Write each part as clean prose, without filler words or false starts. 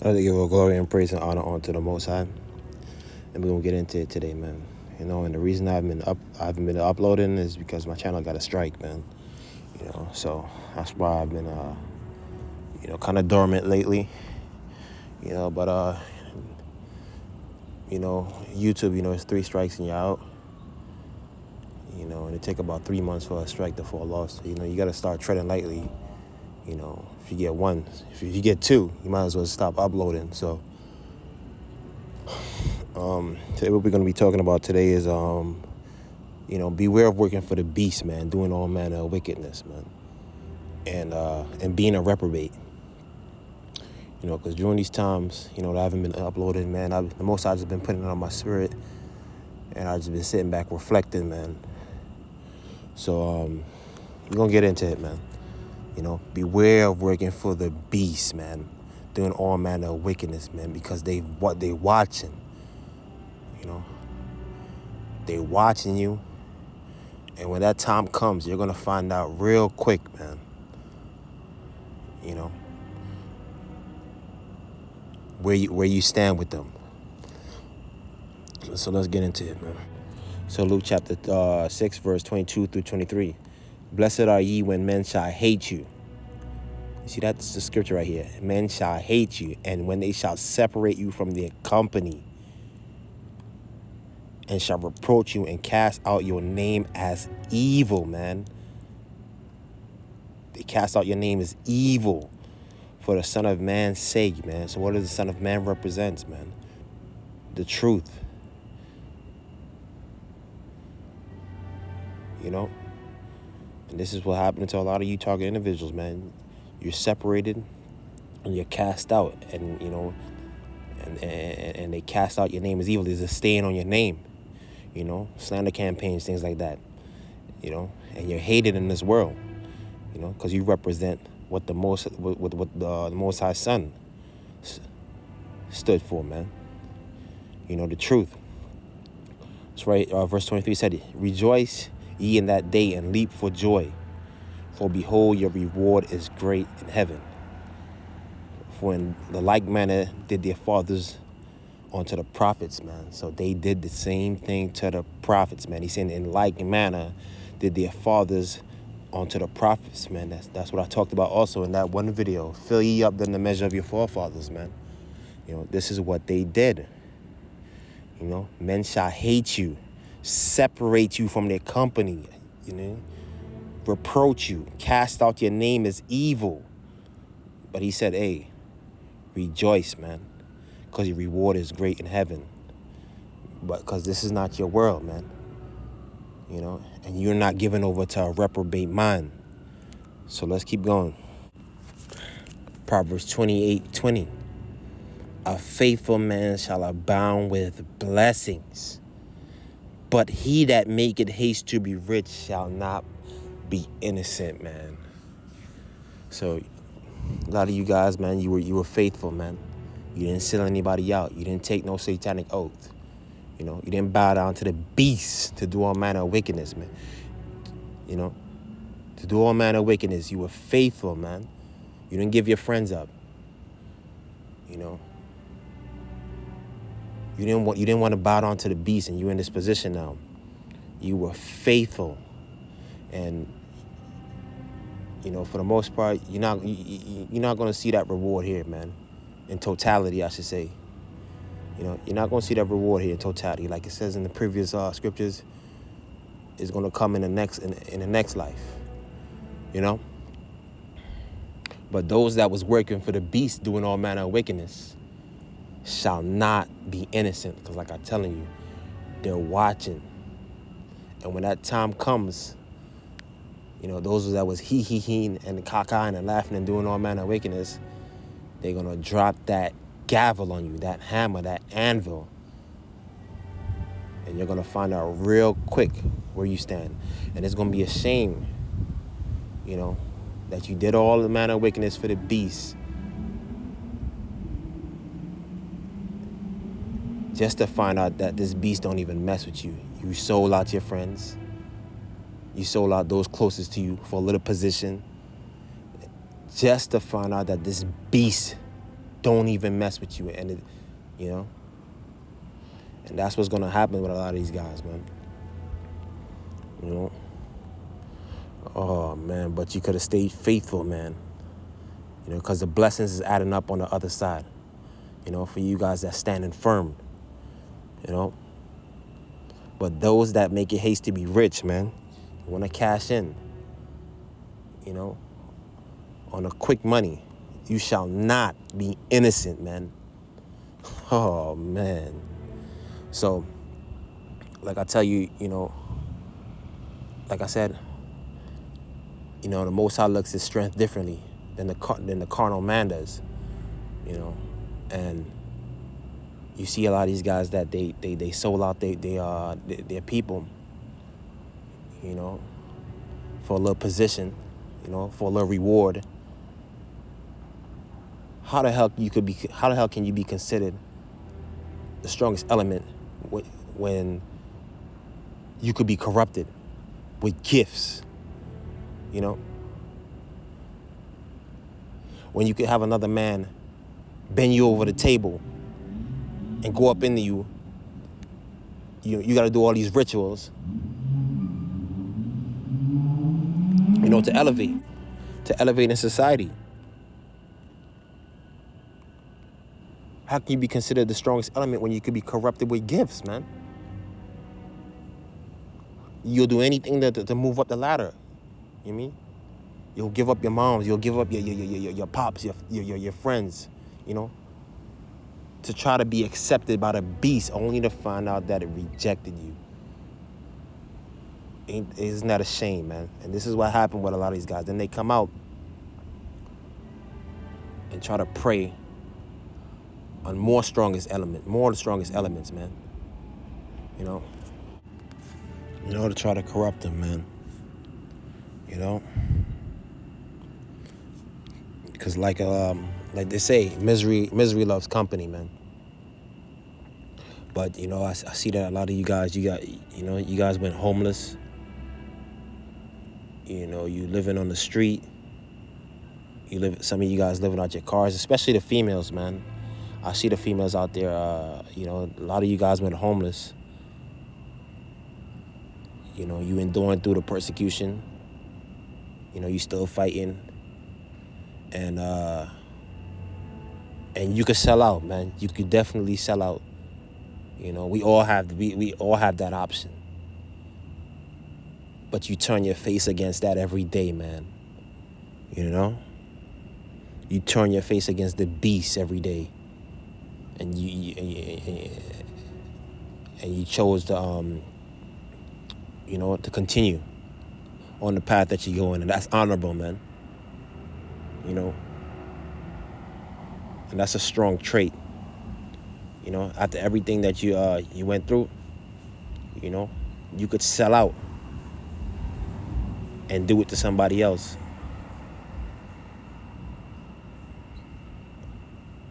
I'd like to give all glory and praise and honor unto the Most High, and we're gonna get into it today, man. And the reason I haven't been uploading is because my channel got a strike, man. So that's why I've been, kind of dormant lately. But YouTube, it's 3 strikes and you're out. And it take about 3 months for a strike to fall off. So you got to start treading lightly. If you get one, if you get two, you might as well stop uploading. So today what we're going to be talking about today is beware of working for the beast, man, doing all manner of wickedness, man, and being a reprobate. Because during these times, that I haven't been uploading, man, the most I've just been putting it on my spirit, and I've just been sitting back reflecting, man. So we're gonna get into it, man. Beware of working for the beast, man, doing all manner of wickedness, man, because they watching. They watching you, and when that time comes, you're gonna find out real quick, man. Where you stand with them. So let's get into it, man. So Luke chapter 6, verse 22 through 23. Blessed are ye when men shall hate you. You see, that's the scripture right here. Men shall hate you, and when they shall separate you from their company, and shall reproach you and cast out your name as evil, man. They cast out your name as evil for the Son of Man's sake, man. So what does the Son of Man represents, man? The truth. And this is what happened to a lot of you target individuals, man. You're separated and you're cast out, and and they cast out your name as evil. There's a stain on your name, slander campaigns, things like that, and you're hated in this world, because you represent what the Most High Son stood for, man. The truth. That's right. Verse 23 said, rejoice ye in that day and leap for joy, for behold, your reward is great in heaven. For in the like manner did their fathers unto the prophets, man. So they did the same thing to the prophets, man. He said, in like manner did their fathers unto the prophets, man. That's what I talked about also in that one video. Fill ye up in the measure of your forefathers, man. This is what they did. Men shall hate you, separate you from their company, reproach you, cast out your name as evil. But he said, hey, rejoice, man, because your reward is great in heaven. But because this is not your world, man, and you're not given over to a reprobate mind. So let's keep going. Proverbs 28:20. A faithful man shall abound with blessings, but he that maketh haste to be rich shall not be innocent, man. So a lot of you guys, man, you were faithful, man. You didn't sell anybody out. You didn't take no satanic oath. You didn't bow down to the beast to do all manner of wickedness, man. To do all manner of wickedness. You were faithful, man. You didn't give your friends up. You didn't want to bow down to the beast, and you're in this position now. You were faithful, and for the most part, you're not going to see that reward here, man. In totality, I should say. You're not going to see that reward here in totality, like it says in the previous scriptures. Is going to come in the next life. But those that was working for the beast, doing all manner of wickedness, shall not be innocent, because like I'm telling you, they're watching. And when that time comes, those that was he and caca and laughing and doing all manner of wickedness, they're gonna drop that gavel on you, that hammer, that anvil, and you're gonna find out real quick where you stand. And it's gonna be a shame, that you did all the manner of wickedness for the beast, just to find out that this beast don't even mess with you. You sold out your friends. You sold out those closest to you for a little position, just to find out that this beast don't even mess with you. And, you know, and that's what's going to happen with a lot of these guys, man. You know? Oh, man, but you could have stayed faithful, man. You know, because the blessings is adding up on the other side. You know, for you guys that's standing firm. You know? But those that make it haste to be rich, man, you want to cash in, you know, on a quick money. You shall not be innocent, man. Oh, man. So, like I tell you, you know, like I said, you know, the Most High looks at strength differently than the carnal man does, you know. And you see a lot of these guys that they sold out their people, you know, for a little position, you know, for a little reward. How the hell can you be considered the strongest element when you could be corrupted with gifts, you know? When you could have another man bend you over the table and go up into you, you got to do all these rituals, you know, to elevate in society. How can you be considered the strongest element when you could be corrupted with gifts, man? You'll do anything to move up the ladder. You know what I mean? You'll give up your moms. You'll give up your pops, your friends, you know, to try to be accepted by the beast, only to find out that it rejected you. Isn't that a shame, man? And this is what happened with a lot of these guys. Then they come out and try to prey on more the strongest elements, man. You know, to try to corrupt them, man. You know, because like they say, misery loves company, man. But you know, I see that a lot of you guys, you guys went homeless. You know, you living on the street. Some of you guys living out your cars, especially the females, man. I see the females out there, you know, a lot of you guys went homeless. You know, you enduring through the persecution. You know, you still fighting. And you could sell out, man. You could definitely sell out. You know, we all have that option. But you turn your face against that every day, man. You know? You turn your face against the beast every day. And you chose to you know, to continue on the path that you're going, and that's honorable, man. You know, and that's a strong trait. You know, after everything that you went through, you know, you could sell out and do it to somebody else.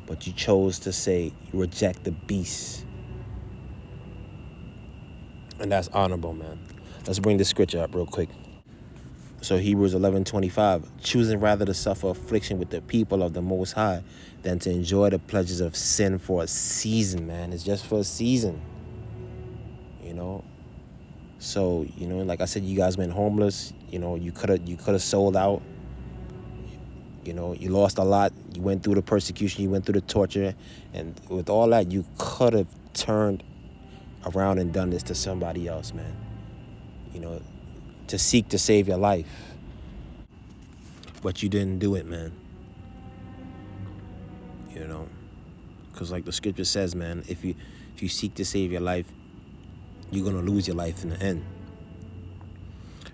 But you chose to say you reject the beast. And that's honorable, man. Let's bring this scripture up real quick. So Hebrews 11:25, choosing rather to suffer affliction with the people of the Most High than to enjoy the pleasures of sin for a season, man. It's just for a season, you know. So, you know, like I said, you guys been homeless. You know, you could have sold out. You know, you lost a lot. You went through the persecution. You went through the torture. And with all that, you could have turned around and done this to somebody else, man. You know, to seek to save your life. But you didn't do it, man. You know, because like the scripture says, man, if you seek to save your life, you're going to lose your life in the end.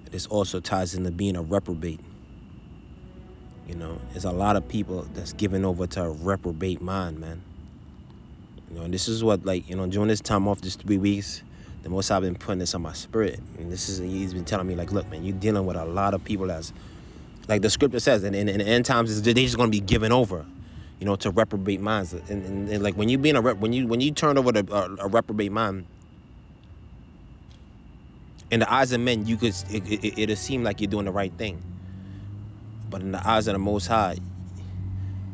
This also ties into being a reprobate. You know, there's a lot of people that's given over to a reprobate mind, man. You know, and this is what, like, you know, during this time off, this 3 weeks, the Most I've been putting this on my spirit. And he's been telling me, like, look, man, you're dealing with a lot of people that's, like the scripture says, and in the end times, they're just going to be given over, you know, to reprobate minds. And like, when you being when you turn over to a reprobate mind, in the eyes of men, it'll seem like you're doing the right thing. But in the eyes of the Most High,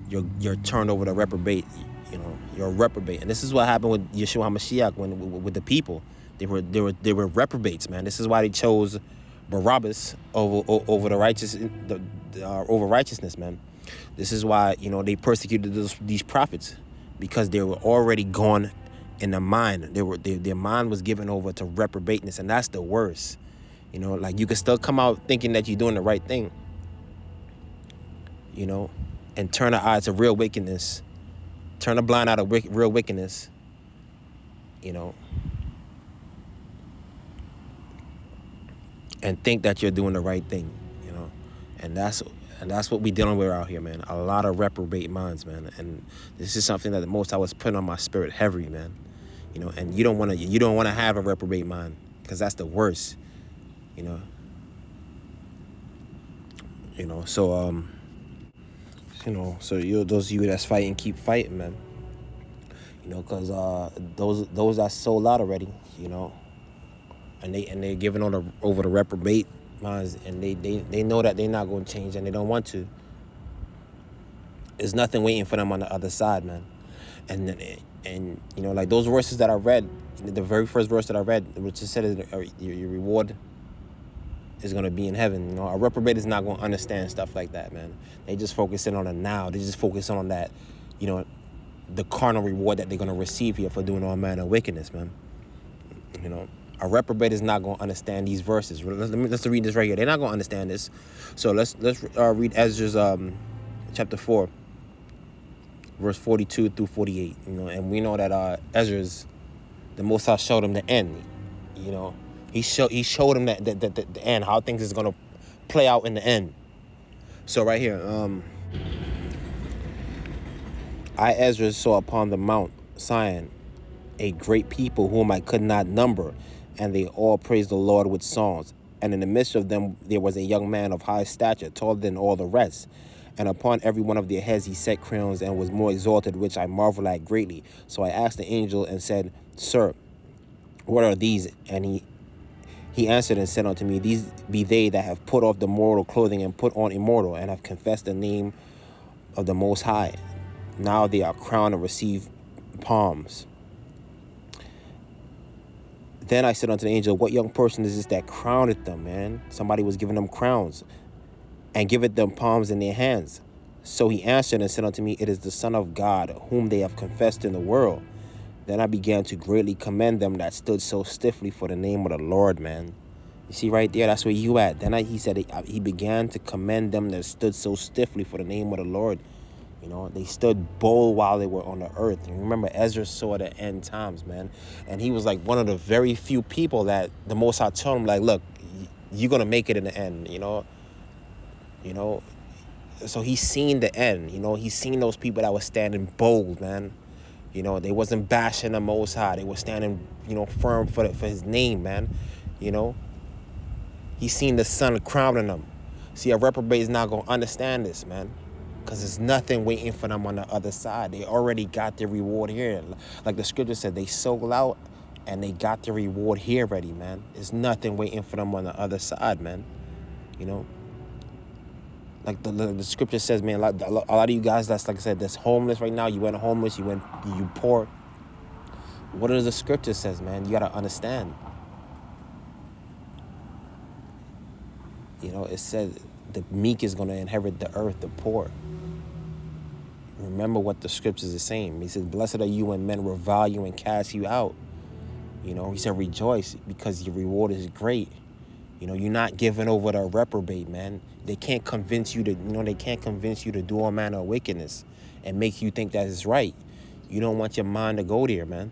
you're turned over to reprobate. You know, you're a reprobate. And this is what happened with Yeshua HaMashiach with the people. They were reprobates, man. This is why they chose Barabbas over the righteous over righteousness, man. This is why, you know, they persecuted these prophets, because they were already gone in the mind. Their mind was given over to reprobateness, and that's the worst. You know, like, you can still come out thinking that you're doing the right thing, you know, and turn the eye to real wickedness, turn a blind eye to real wickedness, you know, and think that you're doing the right thing, you know, and that's what we dealing with out here, man. A lot of reprobate minds, man, and this is something that the Most High was putting on my spirit heavy, man. You know, and you don't want to have a reprobate mind, because that's the worst, you know. So those of you that's fighting, keep fighting, man. You know, because those are sold out already, you know, and they're giving over the reprobate minds, and they know that they're not going to change, and they don't want to. There's nothing waiting for them on the other side, man. And you know, like those verses that I read, the very first verse that I read, which just said your reward is going to be in heaven. You know, a reprobate is not going to understand stuff like that, man. They just focusing on the now. They just focusing on that, you know, the carnal reward that they're going to receive here for doing all manner of wickedness, man. You know, a reprobate is not going to understand these verses. Let's read this right here. They're not going to understand this. So let's read Ezra's chapter 4, verse 42 through 48. You know, and we know that Ezra's, the Most High showed him the end. You know, he showed him that the end, how things is going to play out in the end. So right here, I, Ezra, saw upon the Mount Zion a great people whom I could not number, and they all praised the Lord with songs. And in the midst of them there was a young man of high stature, taller than all the rest. And upon every one of their heads he set crowns, and was more exalted, which I marvel at greatly. So I asked the angel and said, Sir, what are these? And he answered and said unto me, These be they that have put off the mortal clothing and put on immortal, and have confessed the name of the Most High. Now they are crowned and receive palms. Then I said unto the angel, What young person is this that crowned them, man? Somebody was giving them crowns and giveth them palms in their hands. So he answered and said unto me, It is the Son of God, whom they have confessed in the world. Then I began to greatly commend them that stood so stiffly for the name of the Lord, man. You see right there, that's where you at. Then he said he began to commend them that stood so stiffly for the name of the Lord. You know, they stood bold while they were on the earth. And remember, Ezra saw the end times, man. And he was like one of the very few people that the Most High told him, like, look, you're going to make it in the end, you know. So he's seen the end, you know. He's seen those people that were standing bold, man. You know, they wasn't bashing the Most High. They were standing, you know, firm for his name, man. You know, he's seen the sun crowning them. See, a reprobate is not going to understand this, man. Because there's nothing waiting for them on the other side. They already got their reward here. Like the scripture said, they sold out and they got their reward here already, man. There's nothing waiting for them on the other side, man. You know? Like the scripture says, man, a lot of you guys that's, like I said, that's homeless right now. You went homeless, you poor. What does the scripture says, man? You got to understand. You know, it says the meek is going to inherit the earth, the poor. Remember what the scriptures are saying. He says, blessed are you when men revile you and cast you out. You know, he said, rejoice because your reward is great. You know, you're not giving over to a reprobate, man. They can't convince you to do all manner of wickedness and make you think that is right. You don't want your mind to go there, man.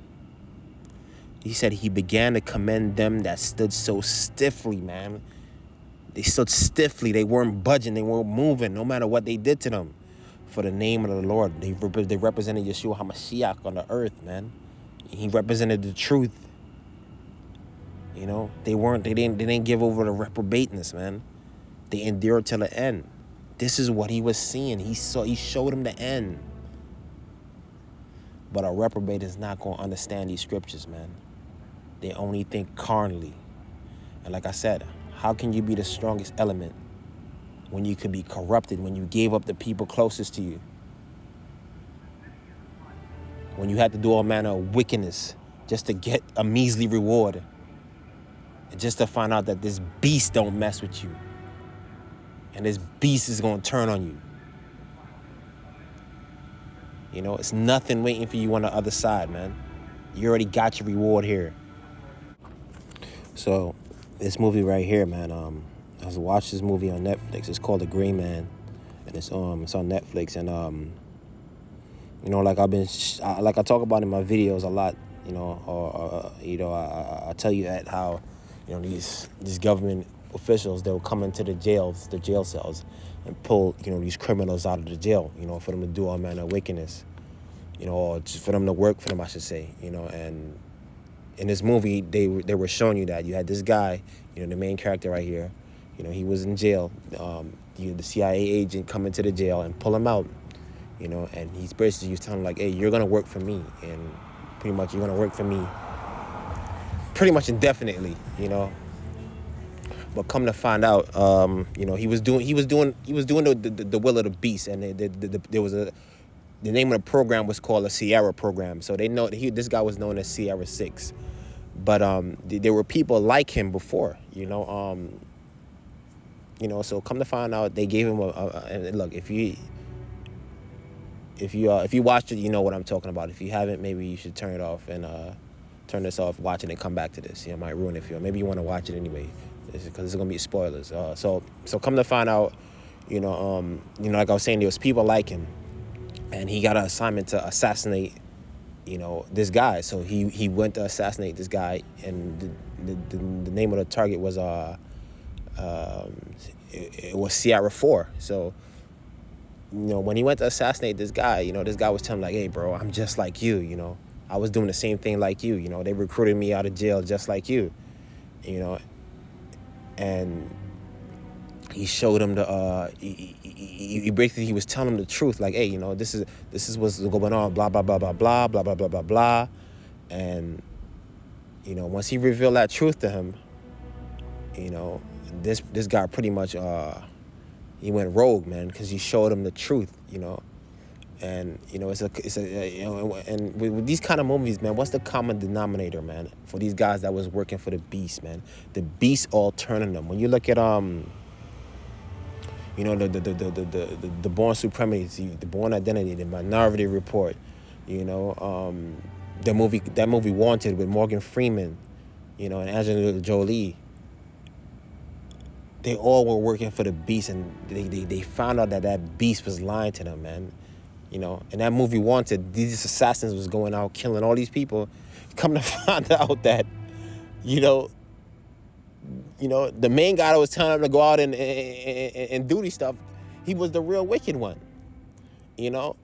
He said he began to commend them that stood so stiffly, man. They stood stiffly. They weren't budging. They weren't moving, no matter what they did to them. For the name of the Lord. They represented Yeshua HaMashiach on the earth, man. He represented the truth. You know, they didn't give over to reprobateness, man. They endured till the end. This is what he was seeing. He showed him the end. But a reprobate is not going to understand these scriptures, man. They only think carnally. And like I said, how can you be the strongest element when you could be corrupted, when you gave up the people closest to you? when you had to do all manner of wickedness just to get a measly reward, and just to find out that this beast don't mess with you, and this beast is going to turn on you. You know, it's nothing waiting for you on the other side, man. You already got your reward here. So this movie right here, man, I was watching this movie on Netflix. It's called The Gray Man, and it's on Netflix. And you know, like I talk about in my videos a lot. You know, I tell you that how, you know, these government officials, they'll come into the jail cells, and pull, you know, these criminals out of the jail, you know, for them to do all manner of wickedness, you know, or just for them to work for them, I should say, you know. And in this movie, they were showing you that you had this guy, you know, the main character right here, you know, he was in jail. The CIA agent come into the jail and pull him out, you know, and he's basically telling him, like, hey, you're gonna work for me, and pretty much you're gonna work for me pretty much indefinitely, you know. But come to find out, you know, he was doing the will of the beast, and there was the name of the program was called a Sierra program. So they know this guy was known as Sierra 6. But there were people like him before, you know. So come to find out, they gave him and look, if you watched it, you know what I'm talking about. If you haven't, maybe you should turn it off and turn this off, watch it, and come back to this. You know, it might ruin it for you. Maybe you want to watch it anyway, because it's gonna be spoilers. So come to find out, you know, like I was saying, there was people like him, and he got an assignment to assassinate, you know, this guy. So he went to assassinate this guy, and the name of the target was it was Sierra 4. So, you know, when he went to assassinate this guy, you know, this guy was telling him, like, hey, bro, I'm just like you, you know. I was doing the same thing like you, you know. They recruited me out of jail just like you, you know. And he showed him he basically, he was telling him the truth, like, hey, you know, this is what's going on, blah, blah, blah, blah, blah, blah, blah, blah, blah, blah. And, you know, once he revealed that truth to him, you know, this guy pretty much, he went rogue, man, because he showed him the truth, you know. And, you know, it's a you know, and with these kind of movies, man, what's the common denominator, man, for these guys that was working for the beast, man? The beast all turning them. When you look at you know, the Born Supremacy, the Born Identity, the Minority Report, you know, that movie Wanted with Morgan Freeman, you know, and Angelina Jolie. They all were working for the beast, and they found out that beast was lying to them, man. You know, in that movie Wanted, these assassins was going out killing all these people. Come to find out that, you know, the main guy that was telling him to go out and do these stuff, he was the real wicked one, you know.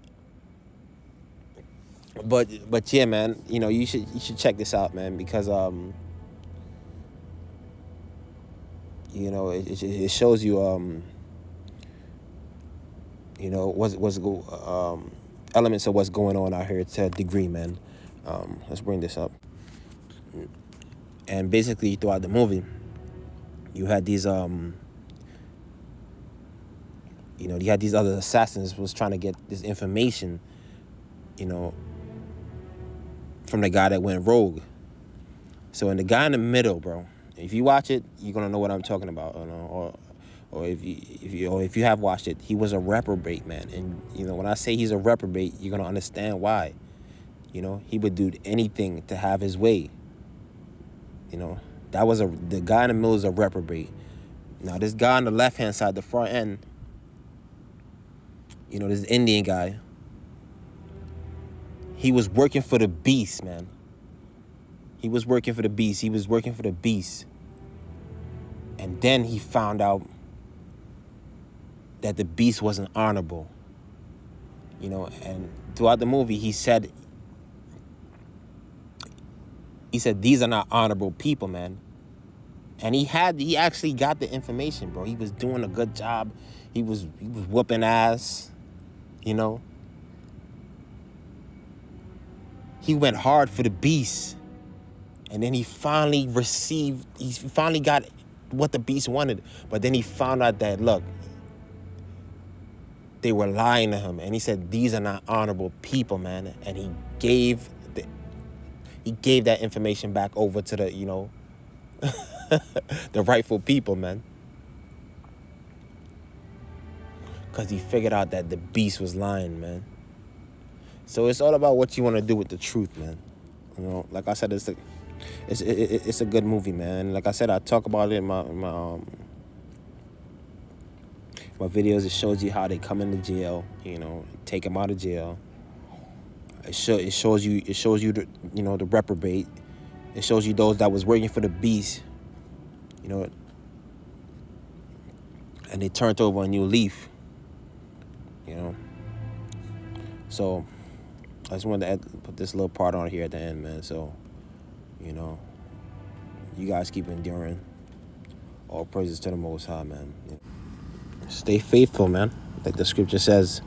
But yeah, man, you know, you should check this out, man, because you know, it shows you you know, what's elements of what's going on out here to a degree, man. Let's bring this up. And basically throughout the movie, you had these you know, you had these other assassins was trying to get this information, you know, from the guy that went rogue. So, in the guy in the middle, bro, if you watch it, you're gonna know what I'm talking about, you know, or if you have watched it, he was a reprobate, man. And, you know, when I say he's a reprobate, you're gonna understand why. You know, he would do anything to have his way. You know, the guy in the middle is a reprobate. Now, this guy on the left-hand side, the front end, you know, this Indian guy, he was working for the beast, man. He was working for the beast. And then he found out that the beast wasn't honorable. You know, and throughout the movie, he said, these are not honorable people, man. And he actually got the information, bro. He was doing a good job. He was whooping ass, you know. He went hard for the beast. And then he finally got what the beast wanted. But then he found out that, look, they were lying to him. And he said, these are not honorable people, man. And he gave that information back over to the, the rightful people, man. Because he figured out that the beast was lying, man. So it's all about what you want to do with the truth, man. Like I said, it's a good movie, man. Like I said, I talk about it in my videos. It shows you how they come into jail, take them out of jail. It shows you the, the reprobate. It shows you those that was working for the beast, and they turned over a new leaf, So I just wanted to put this little part on here at the end, man. So, you guys keep enduring. All praises to the Most High, man. Stay faithful, man. Like the scripture says,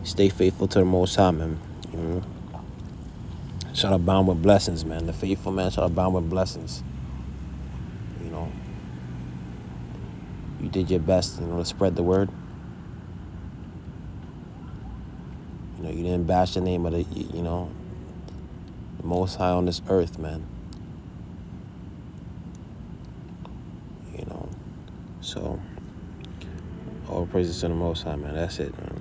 stay faithful to the Most High, man. Shall abound with blessings, man. The faithful man shall abound with blessings. You did your best, to spread the word. You didn't bash the name of the Most High on this earth, man. So all praises to the Most High, man. That's it, man.